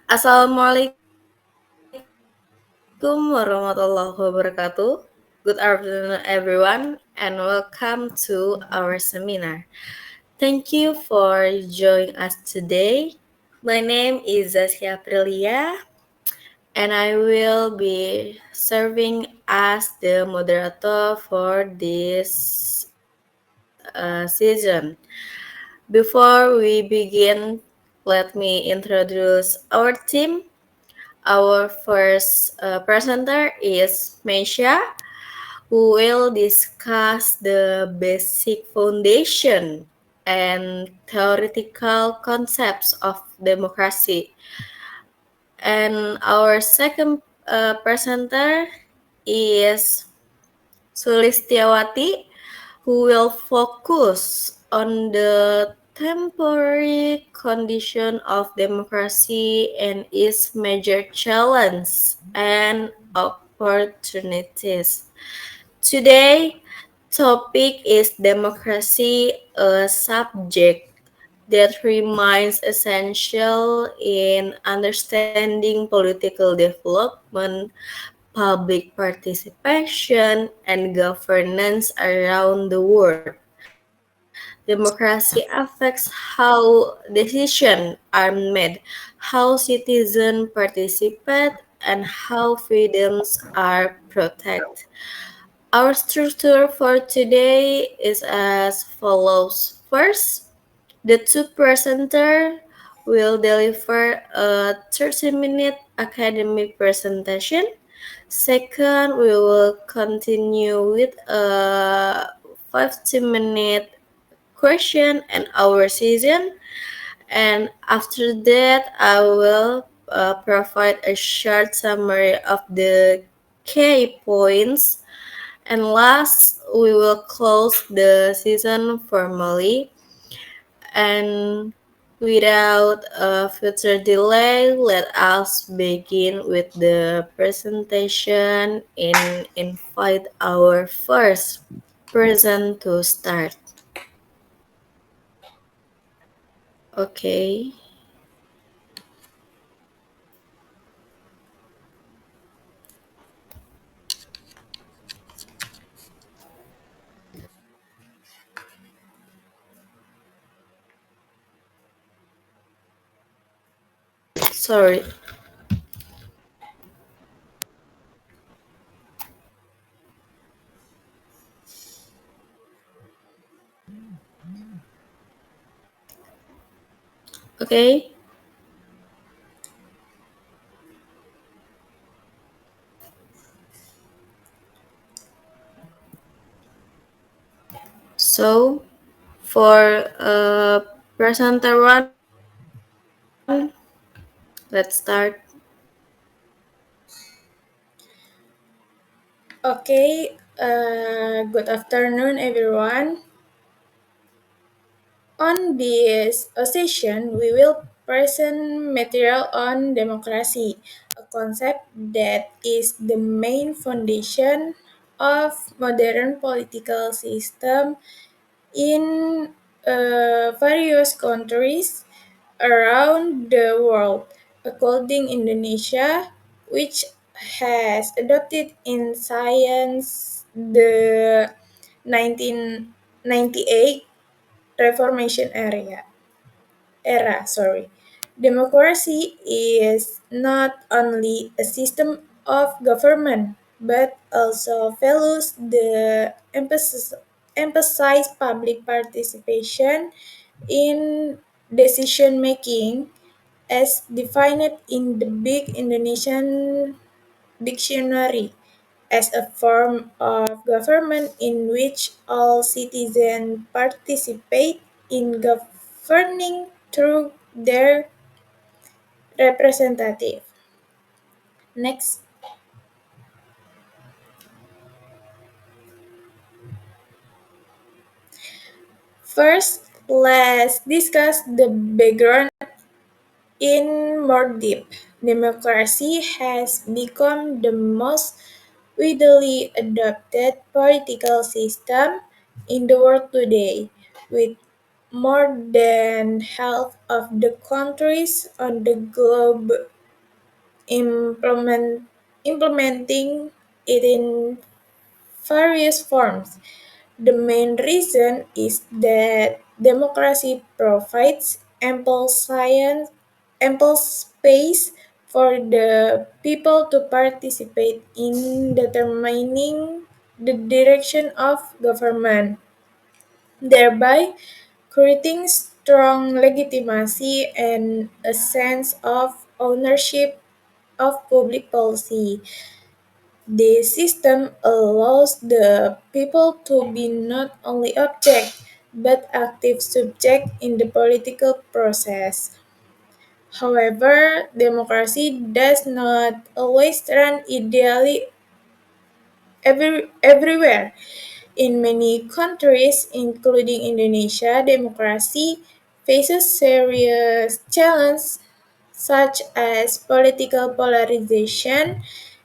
Assalamualaikum warahmatullahi wabarakatuh. Good afternoon, everyone, and welcome to our seminar. Thank you for joining us today. My name is Zaskia Aprilia, and I will be serving as the moderator for this season. Before we begin, let me introduce our team. Our first presenter is Meisha, who will discuss the basic foundation and theoretical concepts of democracy. And our second presenter is Sulistiawati, who will focus on the temporary condition of democracy and its major challenges and opportunities. Today, topic is democracy, a subject that remains essential in understanding political development, public participation, and governance around the world. Democracy affects how decisions are made, how citizens participate, and how freedoms are protected. Our structure for today is as follows. First, the two presenters will deliver a 30-minute academic presentation. Second, we will continue with a 50-minute question and hour session. And after that, I will provide a short summary of the key points. And last, we will close the season formally. And without a further delay, let us begin with the presentation and invite our first person to start. Okay, sorry. Okay, so for presenter one, let's start. Okay, good afternoon, everyone. On this session, we will present material on democracy, a concept that is the main foundation of modern political system in various countries around the world, including Indonesia, which has adopted in science the 1998 Reformation era. Democracy is not only a system of government, but also values the emphasize public participation in decision making as defined in the Big Indonesian Dictionary as a form of government in which all citizens participate in governing through their representative. Next, first, let's discuss the background in more depth. Democracy has become the most widely adopted political system in the world today, with more than half of the countries on the globe implementing it in various forms. The main reason is that democracy provides ample space for the people to participate in determining the direction of government, thereby creating strong legitimacy and a sense of ownership of public policy. The system allows the people to be not only object but active subject in the political process. However, democracy does not always run ideally everywhere. In many countries, including Indonesia, democracy faces serious challenges such as political polarization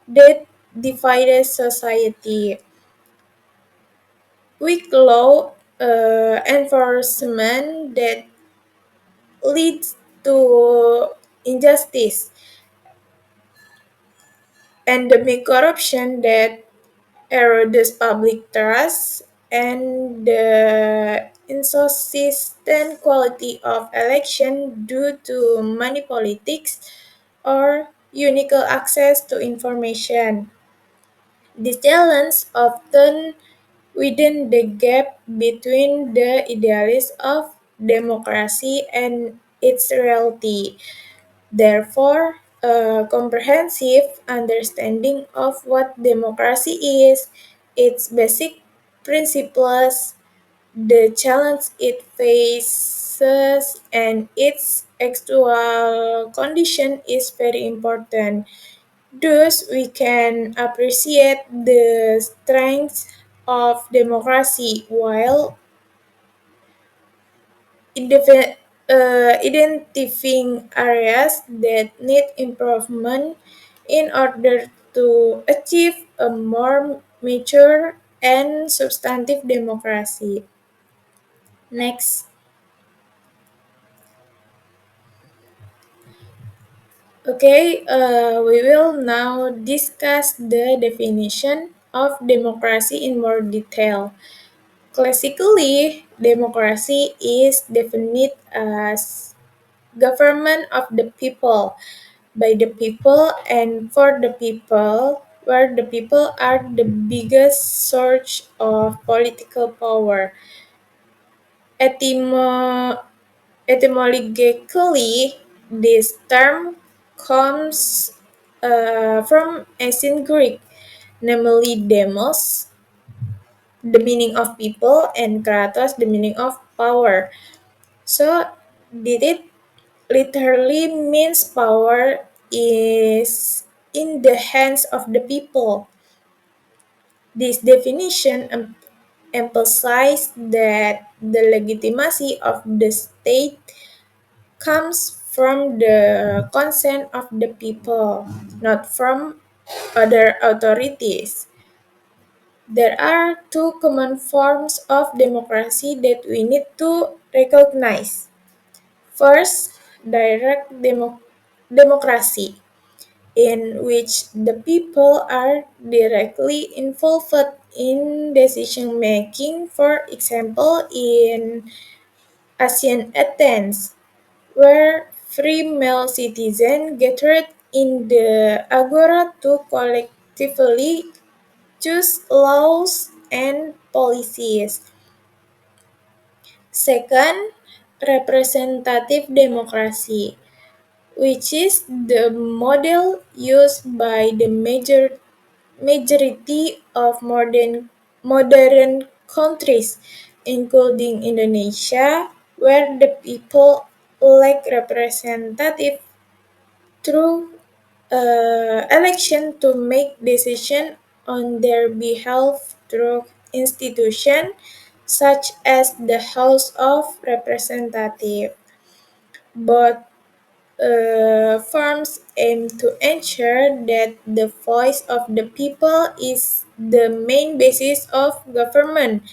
that divides society, weak law enforcement that leads to injustice, endemic corruption that erodes public trust, and the inconsistent quality of election due to money politics or unique access to information. This challenge often widen the gap between the ideals of democracy and its reality. Therefore, a comprehensive understanding of what democracy is, its basic principles, the challenge it faces, and its actual condition is very important. Thus, we can appreciate the strengths of democracy while identifying areas that need improvement in order to achieve a more mature and substantive democracy. Next. Okay, we will now discuss the definition of democracy in more detail. Classically, democracy is defined as government of the people, by the people, and for the people, where the people are the biggest source of political power. Etymo- Etymologically, this term comes from ancient Greek, namely demos, the meaning of people, and kratos, the meaning of power. So, did it literally means power is in the hands of the people. This definition emphasizes that the legitimacy of the state comes from the consent of the people, not from other authorities. There are two common forms of democracy that we need to recognize. First, democracy, in which the people are directly involved in decision making, for example, in ancient Athens, where free male citizens gathered in the agora to collectively choose laws and policies. Second, representative democracy, which is the model used by the majority of modern countries, including Indonesia, where the people elect representative through election to make decisions on their behalf through institutions such as the House of Representatives. Both forms aim to ensure that the voice of the people is the main basis of government,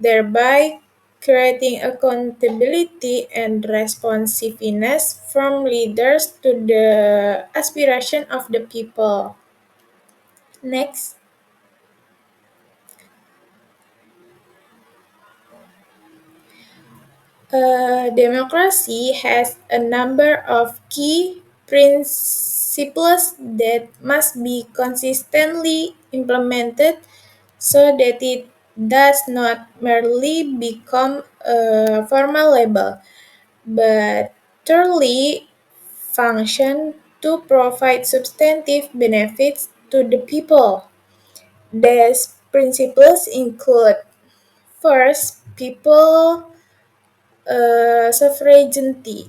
thereby creating accountability and responsiveness from leaders to the aspiration of the people. Next, democracy has a number of key principles that must be consistently implemented so that it does not merely become a formal label, but truly function to provide substantive benefits to the people. These principles include first, people suffraganity,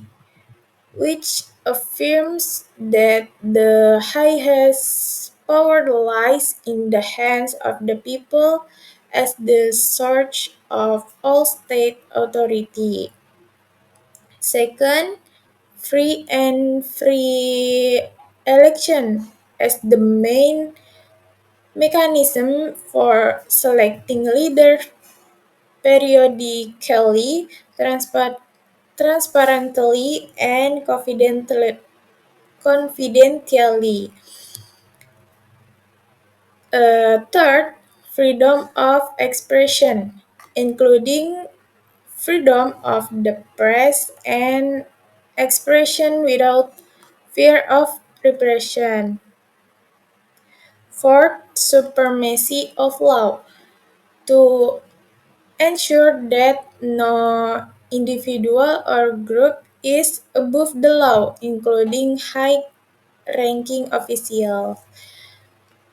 which affirms that the highest power lies in the hands of the people as the source of all state authority. Second, free election as the main mechanism for selecting leaders periodically, transparently, and confidentially. Third, freedom of expression, including freedom of the press and expression without fear of repression. Fourth, supremacy of law, to ensure that no individual or group is above the law, including high ranking officials.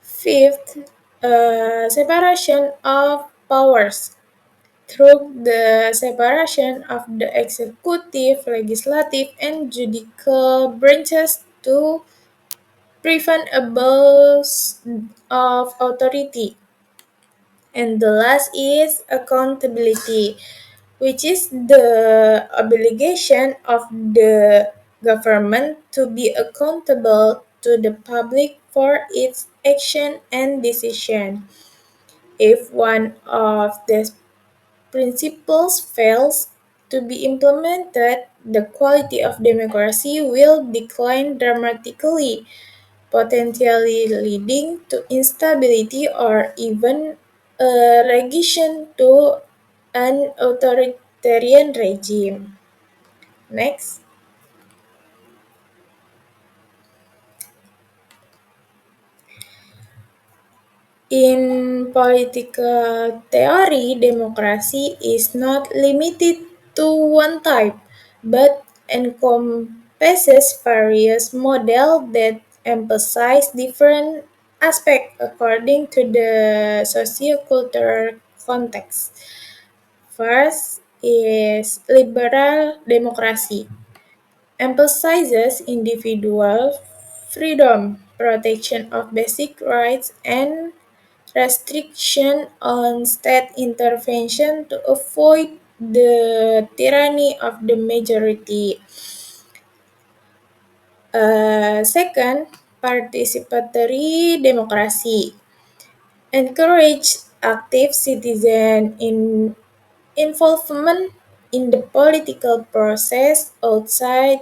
Fifth, separation of powers, through the separation of the executive, legislative, and judicial branches to prevent abuse of authority. And the last is accountability, which is the obligation of the government to be accountable to the public for its action and decision. If one of these principles fails to be implemented, the quality of democracy will decline dramatically, potentially leading to instability or even a regression to an authoritarian regime. Next, in political theory, democracy is not limited to one type, but encompasses various models that emphasize different aspects according to the sociocultural context. First is liberal democracy, emphasizes individual freedom, protection of basic rights, and restriction on state intervention to avoid the tyranny of the majority. Second, participatory democracy encourage active citizen involvement in the political process outside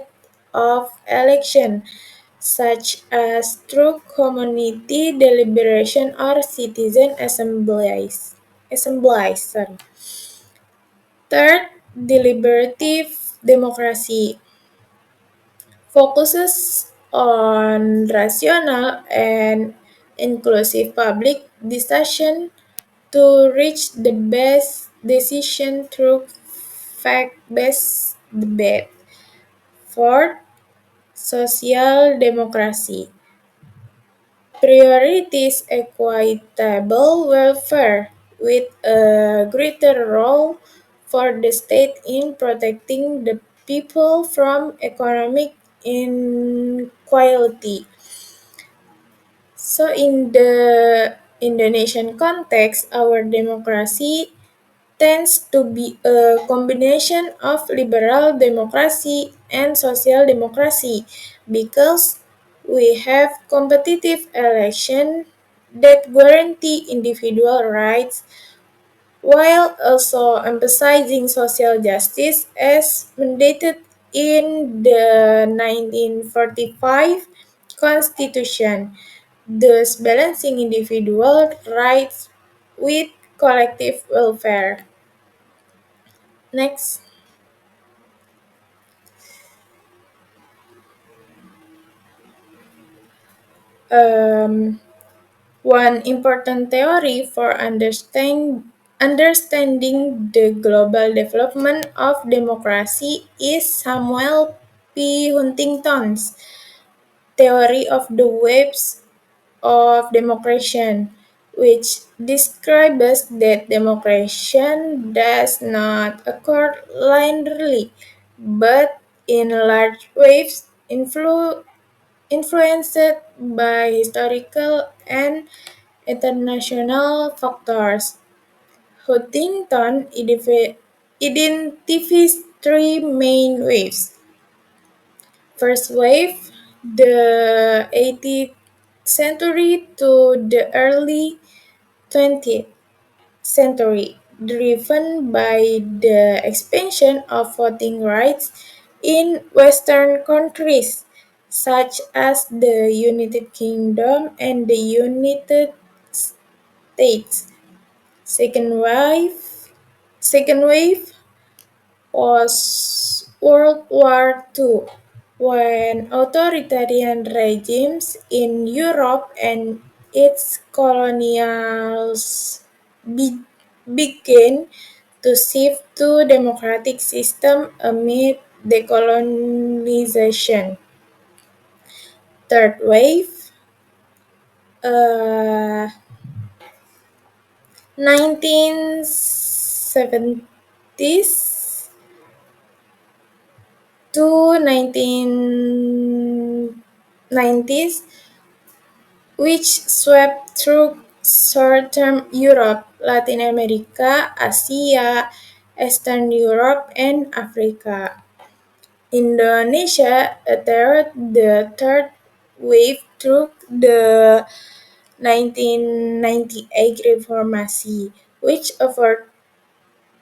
of election, such as through community deliberation or citizen assemblies. Sorry. Third, deliberative democracy focuses on rational and inclusive public discussion to reach the best decision through fact-based debate. Fourth, social democracy priorities equitable welfare with a greater role for the state in protecting the people from economic inequality. So in the Indonesian context, our democracy tends to be a combination of liberal democracy and social democracy because we have competitive election that guarantee individual rights while also emphasizing social justice as mandated in the 1945 Constitution, thus balancing individual rights with collective welfare. Next, um, one important theory for understanding the global development of democracy is Samuel P. Huntington's theory of the waves of democration, which describes that democration does not occur linearly, but in large waves influenced by historical and international factors. Huntington identifies three main waves. First wave, the 18th century to the early 20th century, driven by the expansion of voting rights in Western countries such as the United Kingdom and the United States. Second wave, second wave was World War II, when authoritarian regimes in Europe and its colonials be- began to shift to democratic system amid decolonization. Third wave, uh, 1970s to 1990s, which swept through southern Europe, Latin America, Asia, Eastern Europe, and Africa. Indonesia entered the third wave through the 1998 Reformasi, which offered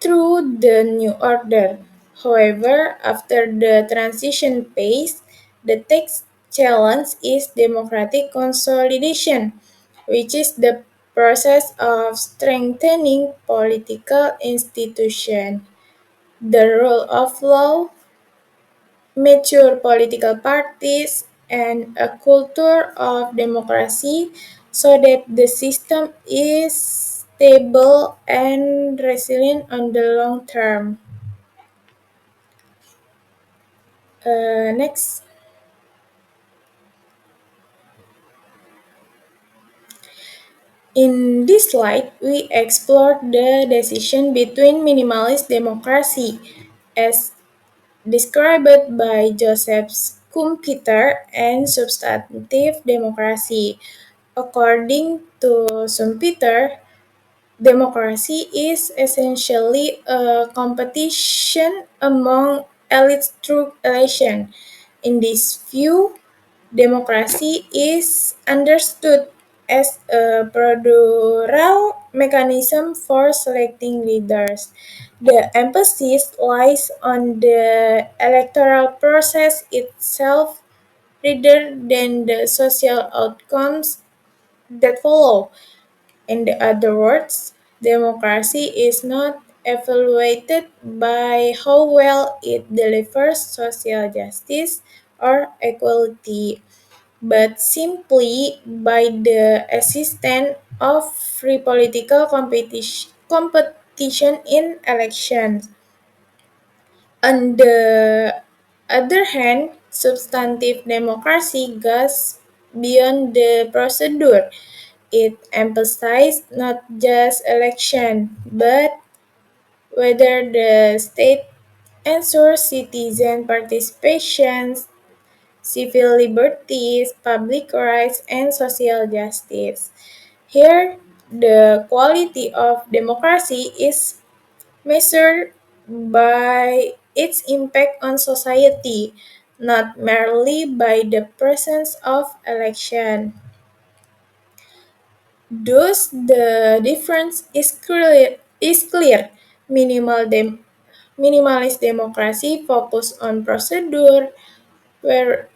through the new order. However, after the transition phase, the next challenge is democratic consolidation, which is the process of strengthening political institutions, the rule of law, mature political parties, and a culture of democracy so that the system is stable and resilient on the long term. Next, in this slide, we explore the decision between minimalist democracy as described by Joseph Schumpeter and substantive democracy. According to Schumpeter, democracy is essentially a competition among elites through election. In this view, democracy is understood as a procedural mechanism for selecting leaders. The emphasis lies on the electoral process itself rather than the social outcomes that follow. In other words, democracy is not evaluated by how well it delivers social justice or equality, but simply by the existence of free political competition in elections. On the other hand, substantive democracy goes beyond the procedure. It emphasizes not just election, but whether the state ensures citizen participation, civil liberties, public rights, and social justice. Here, the quality of democracy is measured by its impact on society, not merely by the presence of election. Thus, the difference is clear. is clear. Minimal dem- Minimalist democracy focus on procedure, where,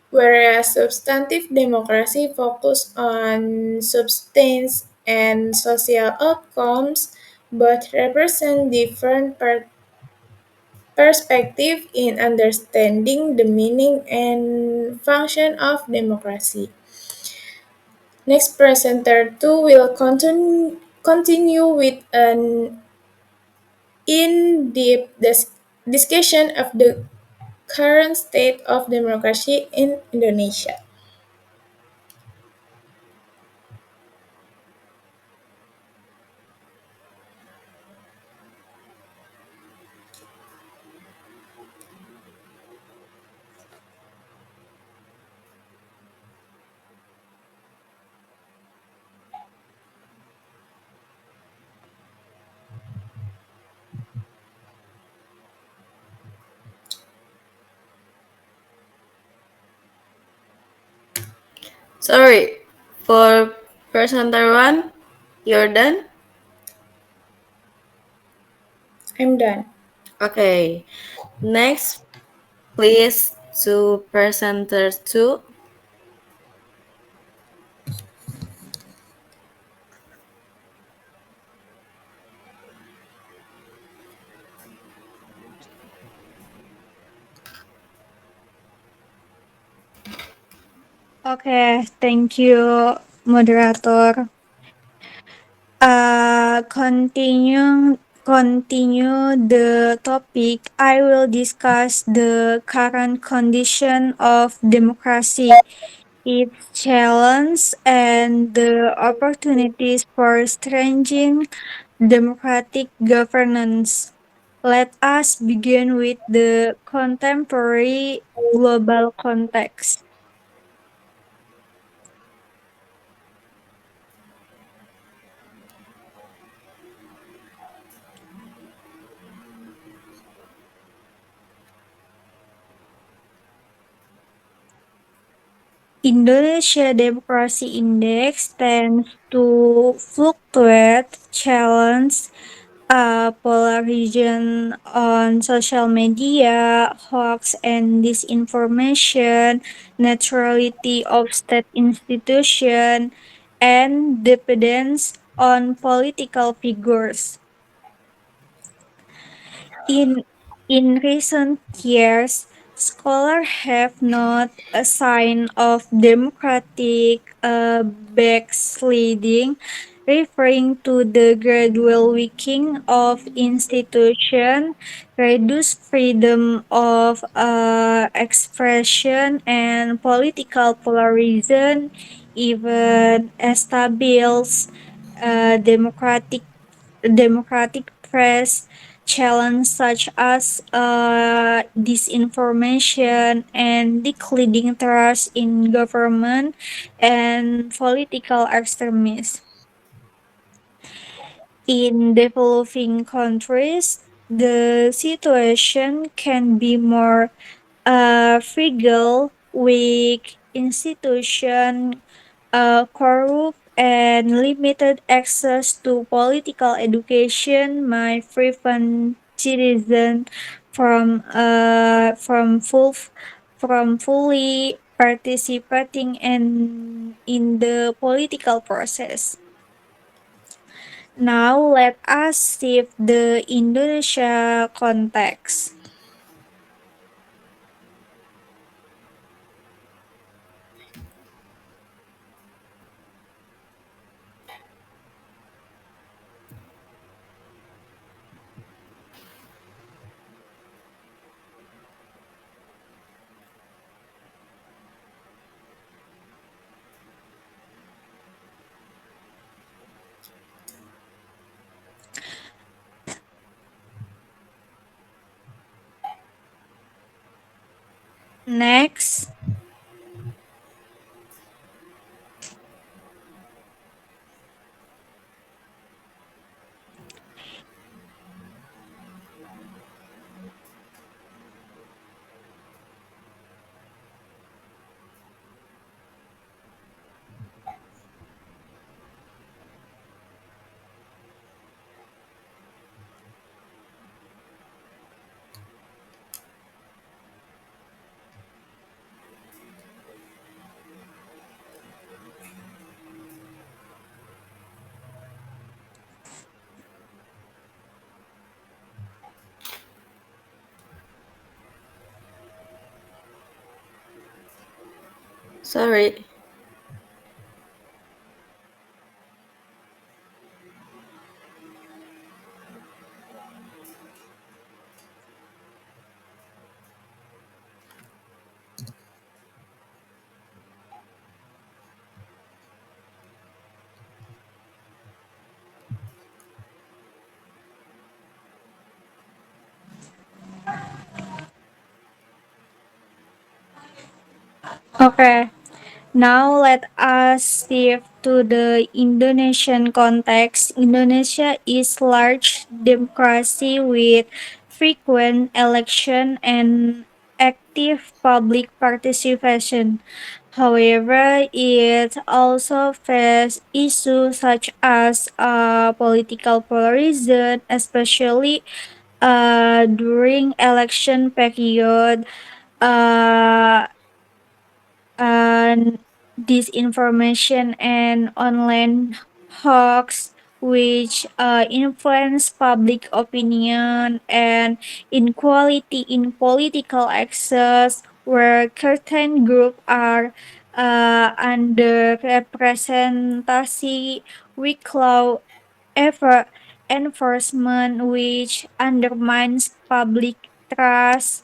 whereas substantive democracy focus on substance and social outcomes, both represent different perspective in understanding the meaning and function of democracy. Next presenter two will continue with an in-depth discussion of the current state of democracy in Indonesia. Sorry, for presenter one, you're done? I'm done. Okay, next, please, to presenter two. Okay, thank you, moderator. Continue the topic. I will discuss the current condition of democracy, its challenge, and the opportunities for strengthening democratic governance. Let us begin with the contemporary global context. Indonesia Democracy Index tends to fluctuate, challenge polarization on social media, hoax and disinformation, neutrality of state institution, and dependence on political figures. In in recent years, scholars have not a sign of democratic backsliding, referring to the gradual weakening of institution, reduced freedom of expression, and political polarization, even established democratic press challenge such as disinformation and declining trust in government and political extremism. In developing countries, the situation can be more fragile, weak institution, corrupt, and limited access to political education might prevent citizens from fully participating in the political process. Now let us shift the Indonesia context. Next, Sorry. Okay, now let us shift to the Indonesian context. Indonesia is large democracy with frequent election and active public participation. However, it also faces issues such as political polarization, especially during election period, uh, and disinformation and online hoax which influence public opinion and inequality in political access where certain groups are underrepresented, weak law ever enforcement which undermines public trust,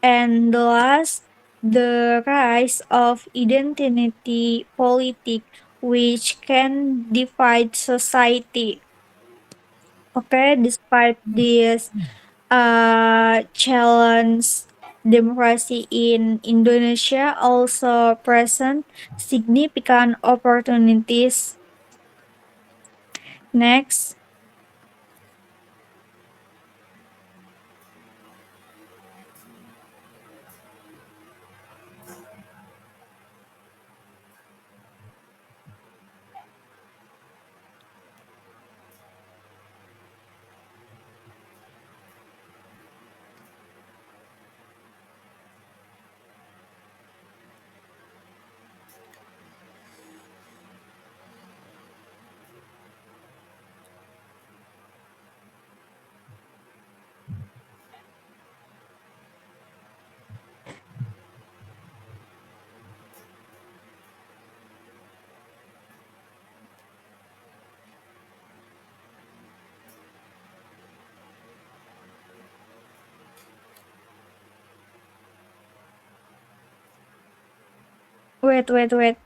and the last, the rise of identity politics, which can divide society. Okay, despite this challenge, democracy in Indonesia also present significant opportunities. Next, wait.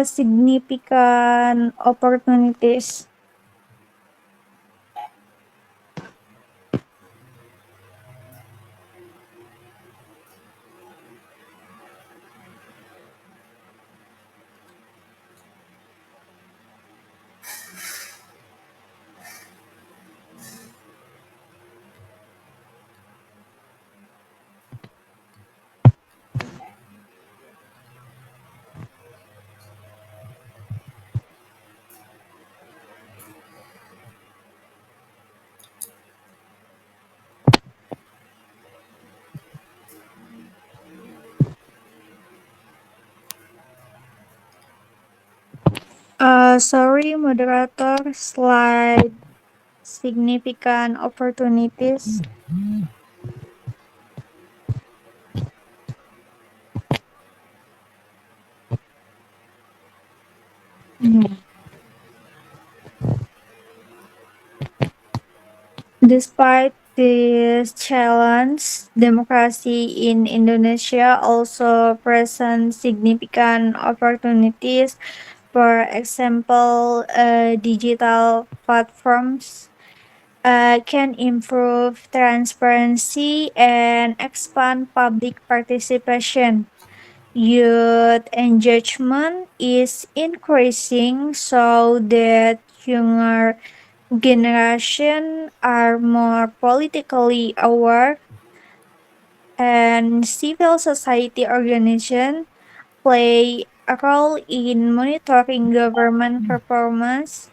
Significant opportunities. Sorry, moderator, slide significant opportunities. Mhm. Despite This challenge democracy in Indonesia also presents significant opportunities. For example, digital platforms can improve transparency and expand public participation. Youth engagement is increasing so that younger generation are more politically aware, and civil society organizations play a role in monitoring government performance.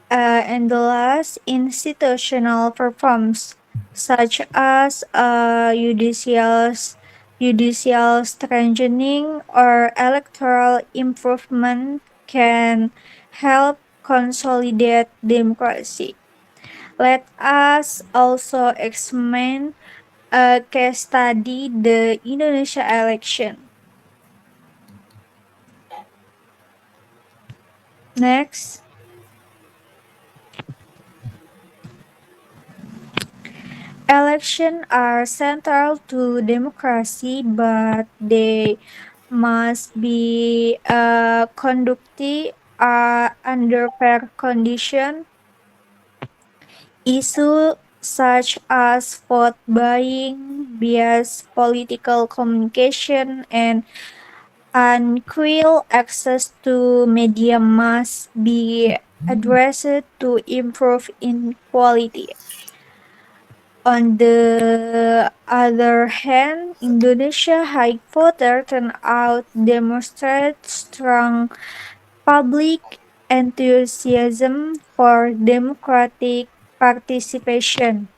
And the last, institutional reforms such as judicial strengthening or electoral improvement can help consolidate democracy. Let us also examine a case study, the Indonesia election. Next, elections are central to democracy, but they must be conducted under fair conditions. Issues such as vote buying, biased political communication, and unequal access to media must be addressed to improve inequality. On the other hand, Indonesia high voter turnout demonstrates strong public enthusiasm for democratic participation.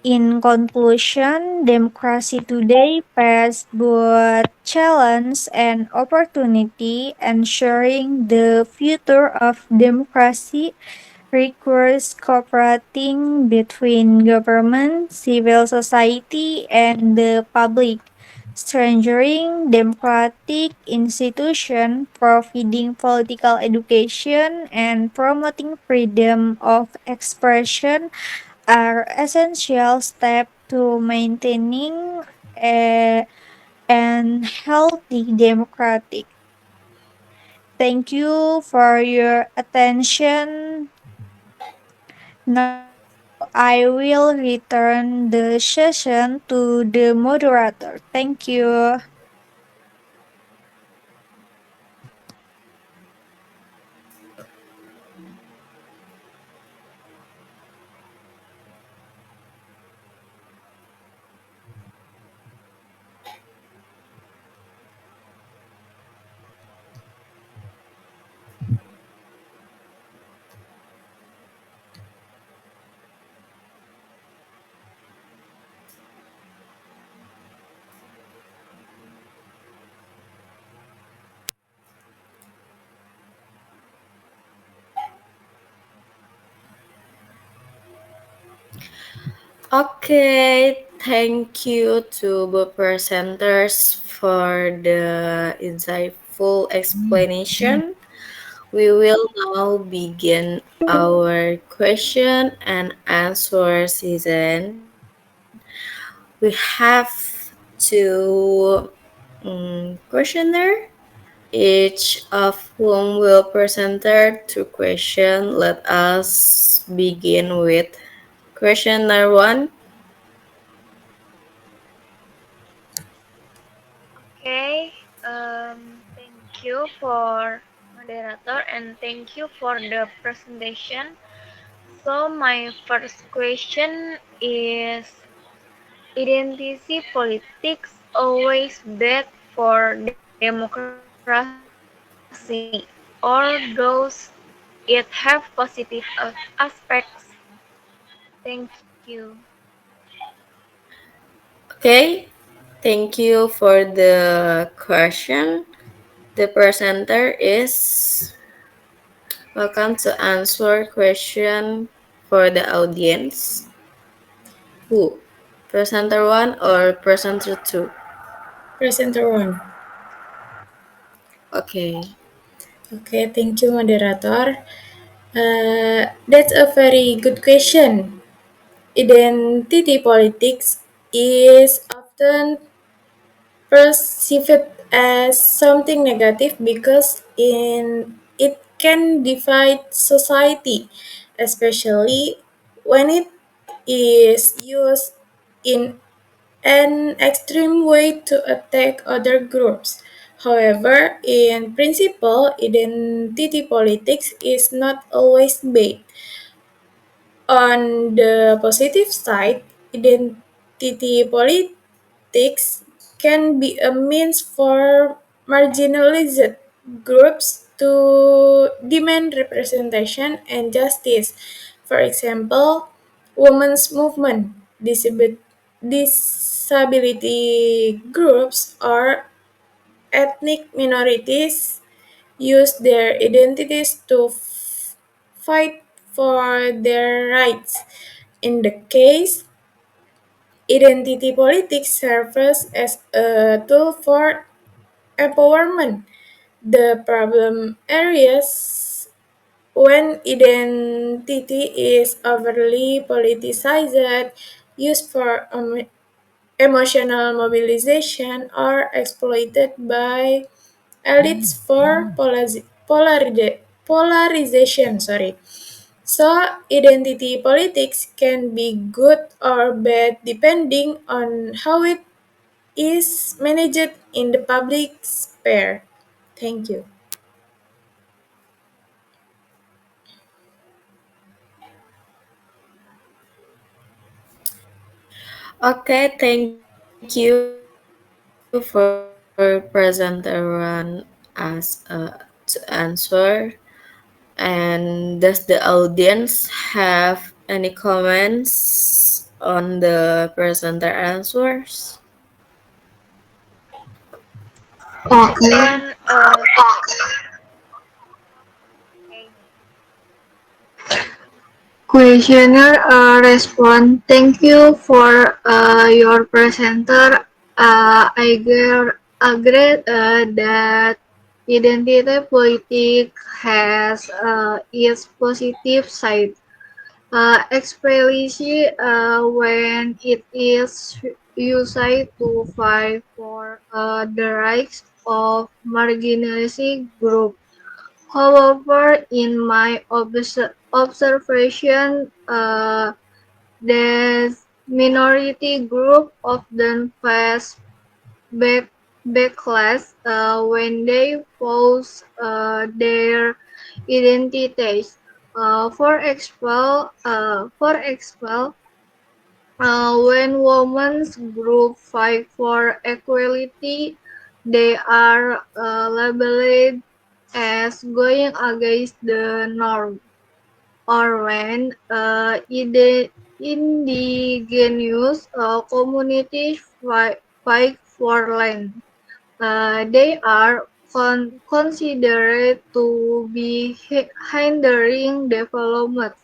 In conclusion, democracy today faces both challenge and opportunity. Ensuring the future of democracy requires cooperating between government, civil society, and the public, strengthening democratic institutions, providing political education, and promoting freedom of expression are essential steps to maintaining a, an healthy democratic. Thank you for your attention. Now I will return the session to the moderator. Thank you. Okay, thank you to both presenters for the insightful explanation. We will now begin our question and answer season. We have two questioner, each of whom will present two question. Let us begin with question number one. Okay, thank you for moderator and thank you for the presentation. So my first question is identity politics always bad for democracy or does it have positive aspects? Thank you. Okay, thank you for the question. The presenter is welcome to answer question for the audience. Who? Presenter 1 or presenter 2? Presenter 1. Okay. Okay, thank you, moderator. That's a very good question. Identity politics is often perceived as something negative because it can divide society, especially when it is used in an extreme way to attack other groups. However, in principle, identity politics is not always bad. On the positive side, identity politics can be a means for marginalized groups to demand representation and justice. For example, women's movement, disability groups, or ethnic minorities use their identities to fight for their rights. In the case, identity politics serves as a tool for empowerment. The problem areas when identity is overly politicized, used for emotional mobilization, or exploited by elites for polarization. Sorry. So, identity politics can be good or bad depending on how it is managed in the public sphere. Thank you. Okay, thank you for presenter one to answer. And does the audience have any comments on the presenter answers? Then, Okay. okay. Questioner respond. Thank you for your presenter. I agree that identity politics has its positive side, especially when it is used to fight for the rights of marginalized groups. However, in my observation, the minority group often face back, backlash when they post their identities. For example, when women's group fight for equality, they are labeled as going against the norm, or when indigenous communities fight for land, they are considered to be hindering development.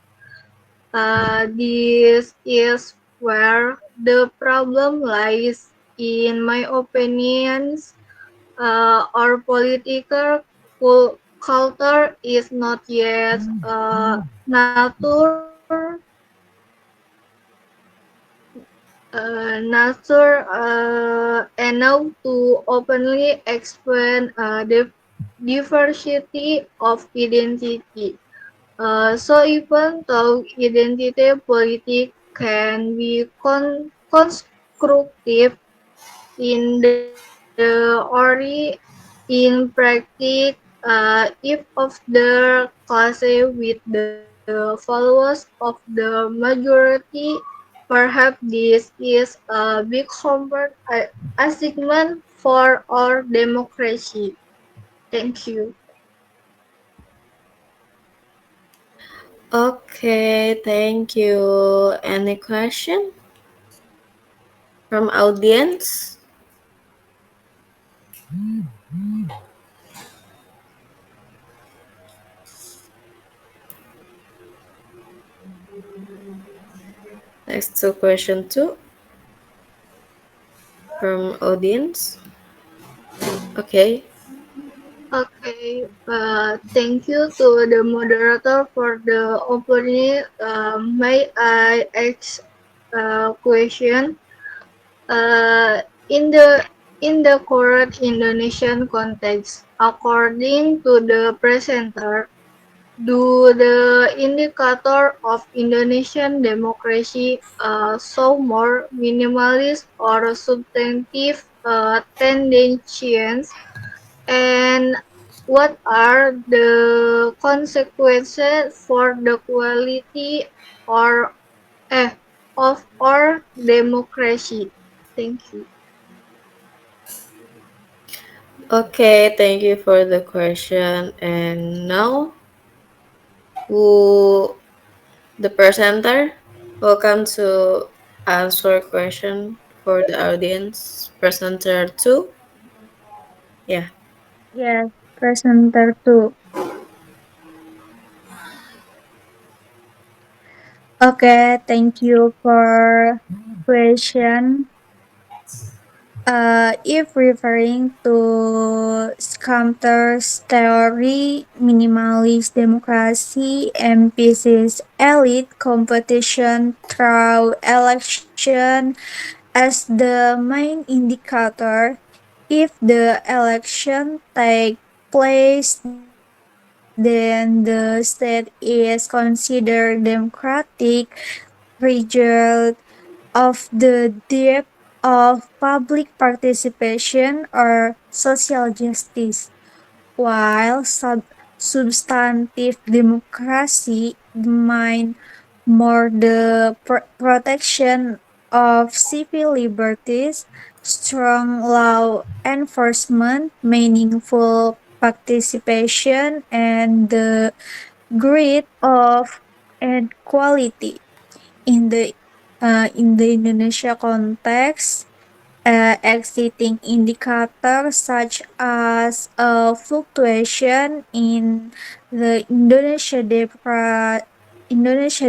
This is where the problem lies, in my opinions. Our political culture is not yet nature enough to openly explain the diversity of identity. So even though identity politics can be constructive in the in practice, if of the clash with the followers of the majority, perhaps this is a big achievement for our democracy. Thank you. Okay, thank you. Any question from audience? Next to question two. from audience? Okay. Okay, thank you to the moderator for the opening. May I ask a question? Uh, in the in the current Indonesian context, according to the presenter, do the indicator of Indonesian democracy show more minimalist or substantive tendencies, and what are the consequences for the quality or eh, of our democracy? Thank you. Okay, thank you for the question. And now, who the presenter? Welcome to answer question for the audience. Presenter two. Yeah. Yes, presenter two. Okay, thank you for question. If referring to Sumter's theory, minimalist democracy emphasizes elite competition through election as the main indicator. If the election take place, then the state is considered democratic result of the depth of public participation or social justice, while substantive democracy demands more the protection of civil liberties, strong law enforcement, meaningful participation, and the grade of equality in the Indonesia context, existing indicators such as a fluctuation in the Indonesia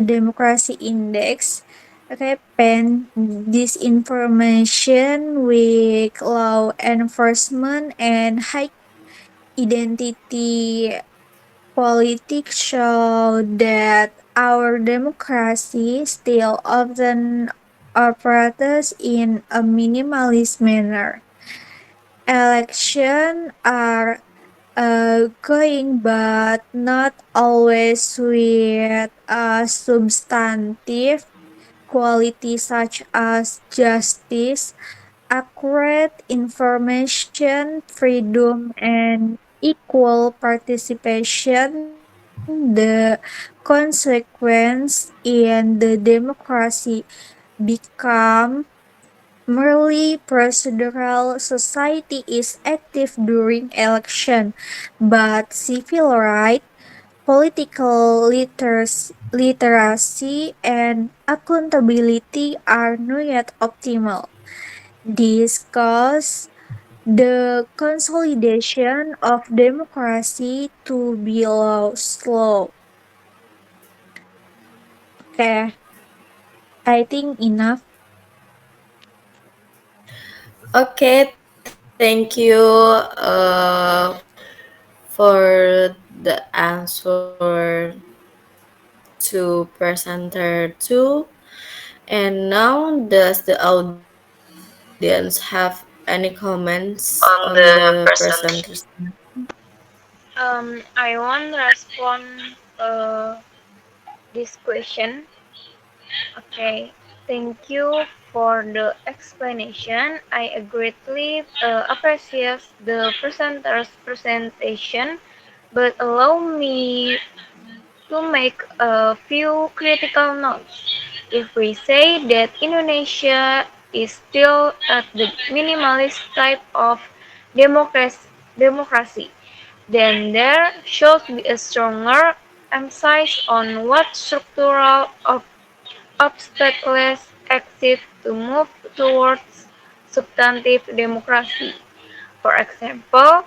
Democracy Index, okay, pen this information with law enforcement and high identity politics show that our democracy still often operates in a minimalist manner. Elections are going, but not always with a substantive quality such as justice, accurate information, freedom, and equal participation. The consequence in the democracy become merely procedural. Society is active during election, but civil rights, political literacy, and accountability are not yet optimal. This causes the consolidation of democracy to be slow. Okay, I think enough. Okay, thank you for the answer to presenter two. And now, does the audience have any comments on the On the presenters? present. I want to respond uh, this question. Okay, thank you for the explanation. I greatly appreciate the presenter's presentation, but allow me to make a few critical notes. If we say that Indonesia is still at the minimalist type of democracy, then there should be a stronger emphasis on what structural obstacles exist to move towards substantive democracy. For example,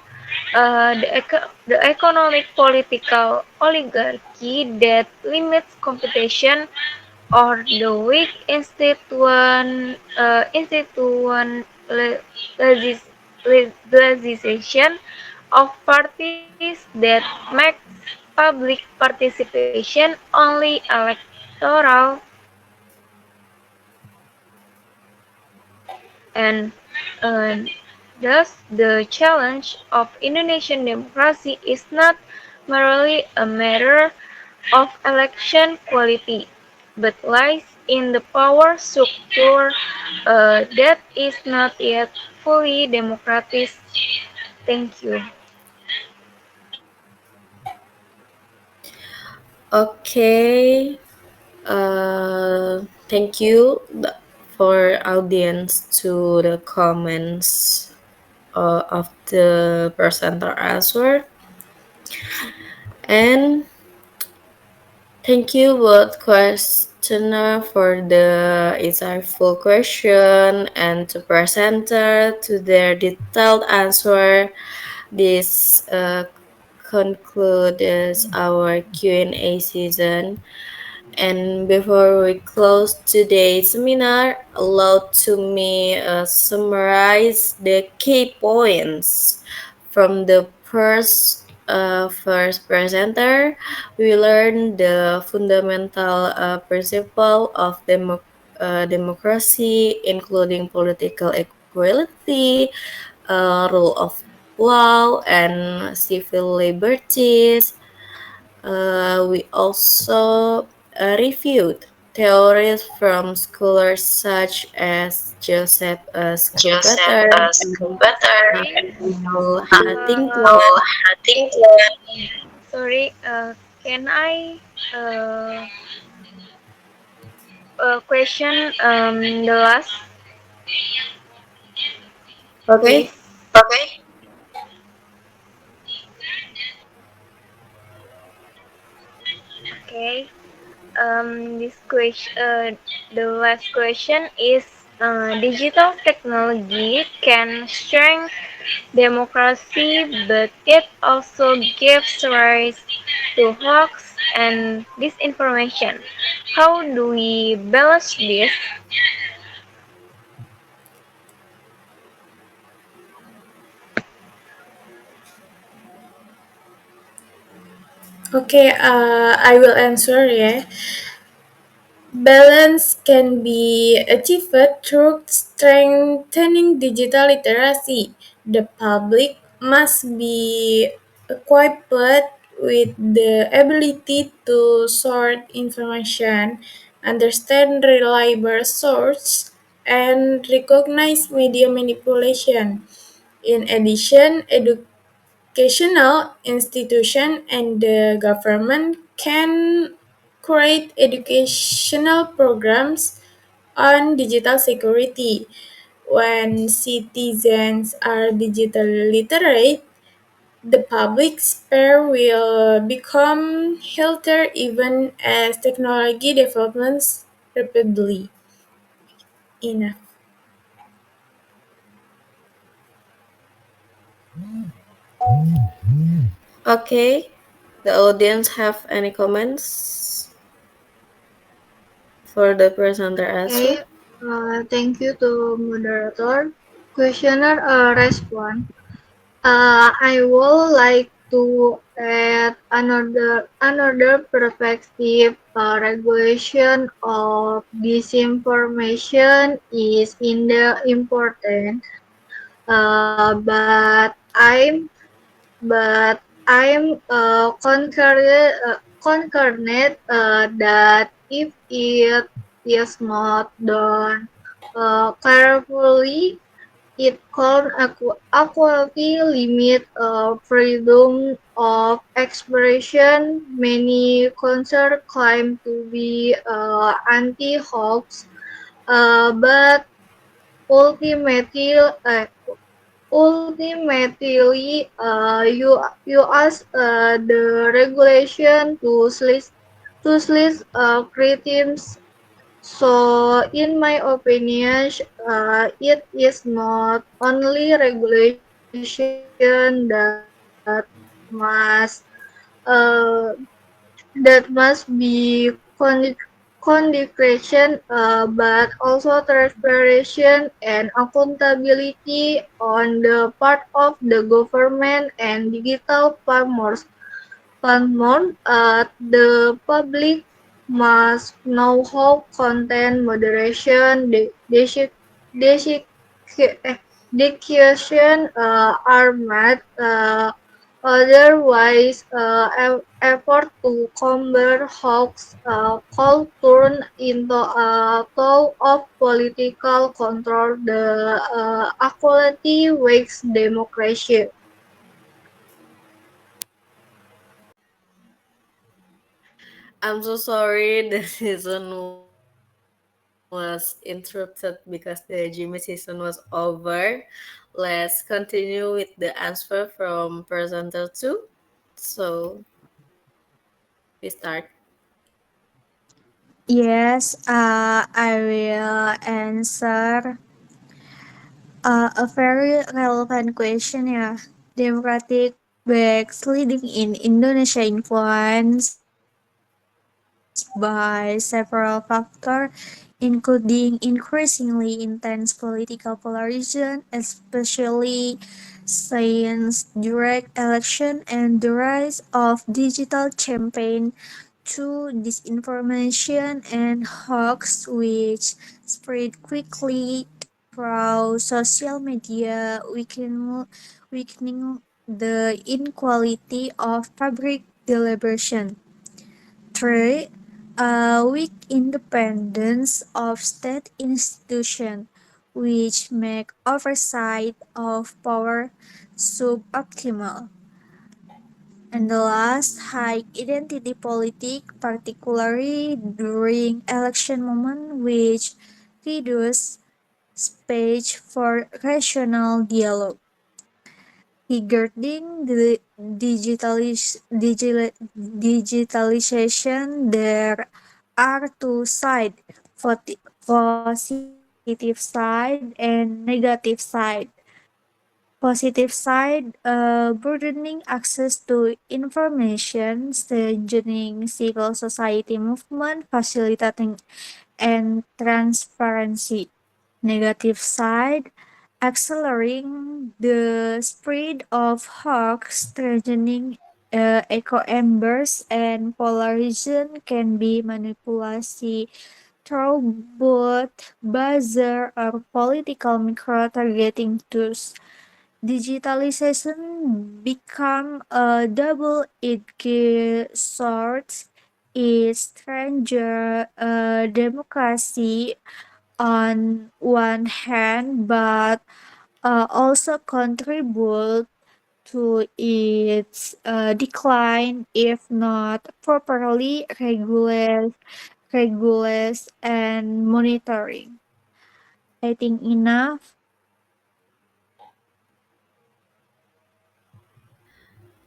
the economic political oligarchy that limits competition, or the weak le- legis- legislation of parties that makes public participation only electoral, and uh, thus the challenge of Indonesian democracy is not merely a matter of election quality, but lies in the power structure that is not yet fully democratic. Thank you. Okay. Thank you for audience to the comments of the presenter answer, and thank you both questioner for the insightful question and to presenter to their detailed answer. This concludes our Q&A season. And before we close today's seminar, allow to me summarize the key points from the first presenter. We learned the fundamental principle of democracy, including political equality, rule of law, and civil liberties. We also reviewed theories from scholars such as Joseph Joseph Schumpeter and Schumpeter and Noel Uh, Huntington. Noel Huntington. Sorry, can I uh, question the last, please? Okay. Okay. Okay. This question, the last question is: digital technology can strengthen democracy, but it also gives rise to hoax and disinformation. How do we balance this? Okay, I will answer. Yeah, balance can be achieved through strengthening digital literacy. The public must be equipped with the ability to sort information, understand reliable sources, and recognize media manipulation. In addition, educational institution and the government can create educational programs on digital security. When citizens are digital literate, the public sphere will become healthier even as technology develops rapidly. Enough. Okay. The audience have any comments for the presenter answer? Okay. Thank you to moderator. Questioner respond. I would like to add another perspective. Regulation of disinformation is in the important, but I'm concerned that if it is not done carefully, it can actually limit freedom of expression. Many concerns claim to be anti-hoax, but ultimately, uh, you ask the regulation to critics. So, in my opinion, it is not only regulation uh, that must be condemnation, but also transparency and accountability on the part of the government and digital platforms. The public must know how content moderation, decision are made. Otherwise, effort to combat hoax could turn into a tool of political control. The equality wakes democracy. I'm so sorry the season was interrupted because the Jimmy season was over. Let's continue with the answer from presenter 2. So we start. Yes, I will answer a very relevant question ya. Democratic backsliding in Indonesia influenced by several factors, including increasingly intense political polarization, especially since direct election and the rise of digital campaign to disinformation and hoax which spread quickly through social media, weakening the inequality of public deliberation. Three, a weak independence of state institutions, which make oversight of power suboptimal. And the last, high identity politics, particularly during election moment, which reduce space for rational dialogue. Regarding the digitalization, there are two sides, positive side and negative side. Positive side, broadening access to information, strengthening civil society movement, facilitating and transparency. Negative side, accelerating the spread of hoax, strengthening echo chambers, and polarization can be manipulation through both buzzer or political micro-targeting tools. Digitalization become a double-edged sword. It strengthens democracy on one hand, but also contribute to its decline if not properly regulated and monitoring. I think enough.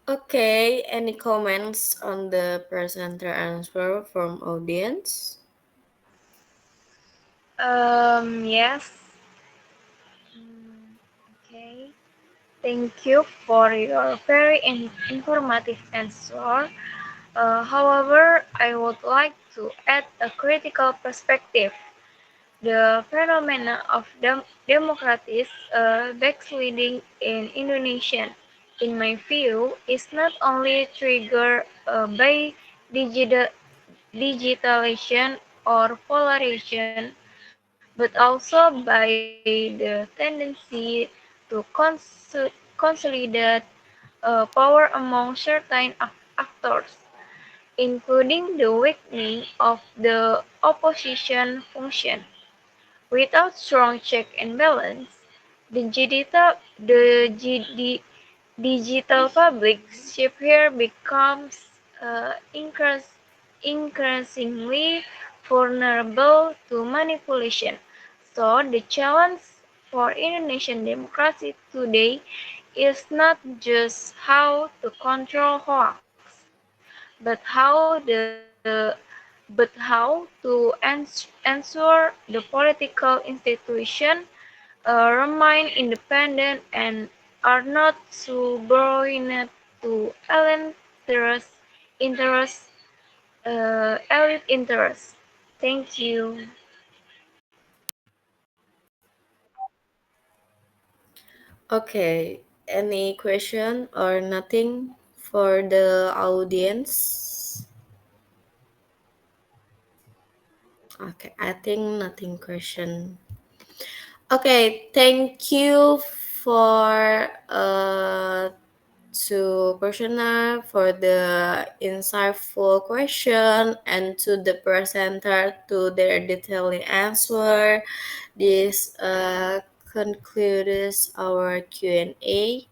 Okay, any comments on the presenter answer from audience? Yes. Okay. Thank you for your very informative answer. However, I would like to add a critical perspective. The phenomenon of democratic backsliding in Indonesia, in my view, is not only triggered by digital digitalization or polarization, but also by the tendency to consolidate power among certain actors, including the weakening of the opposition function. Without strong check and balance, the digital public sphere becomes increasingly vulnerable to manipulation. So the challenge for Indonesian democracy today is not just how to control hoax, but how to ensure the political institution remain independent and are not subordinate to interest, elite interests. Thank you. Okay, any question or nothing for the audience? Okay, I think nothing question. Okay, thank you for to questioner for the insightful question and to the presenter to their detailed answer. This concludes our Q&A.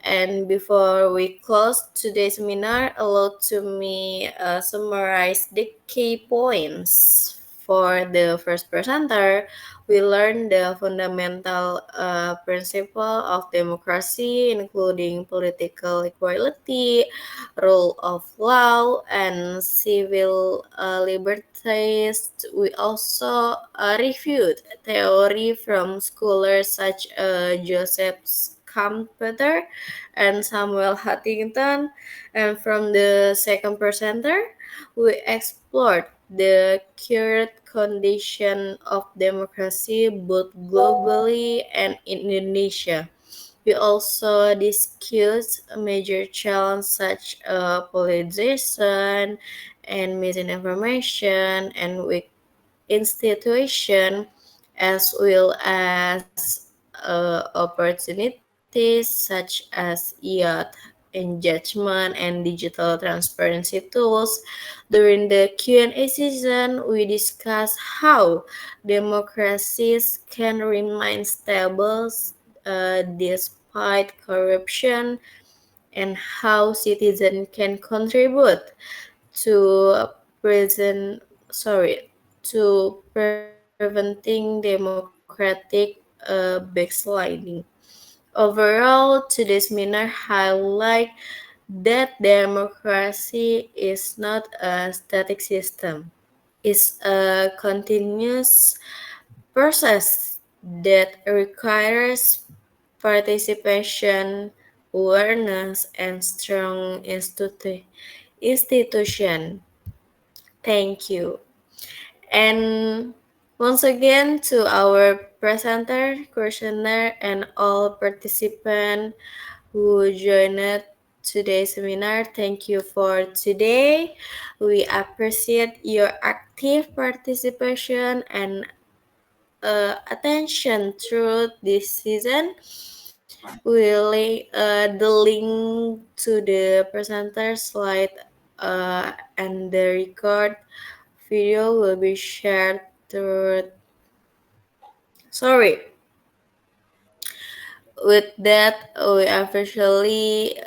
And before we close today's seminar, allow to me summarize the key points. For the first presenter, we learned the fundamental principle of democracy, including political equality, rule of law, and civil liberties. We also reviewed theory from scholars such as Joseph Schumpeter and Samuel Huntington. And from the second presenter, we explored the current condition of democracy both globally and in Indonesia. We also discussed major challenges such as polarization and misinformation and weak institution, as well as opportunities such as youth engagement and digital transparency tools. During the Q&A season, we discussed how democracies can remain stable despite corruption and how citizens can contribute to present sorry to preventing democratic backsliding. Overall, today's seminar highlight that democracy is not a static system. It's a continuous process that requires participation, awareness, and strong institution. Thank you. And once again to our presenter, questioner, and all participants who joined today's seminar, thank you for today. We appreciate your active participation and attention through this season. The link to the presenter slide and the record video will be shared through. Sorry. With that, we officially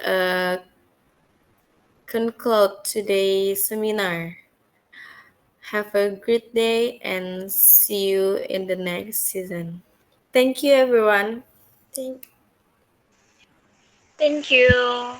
conclude today's seminar. Have a great day and see you in the next season. Thank you, everyone. Thank Thank you.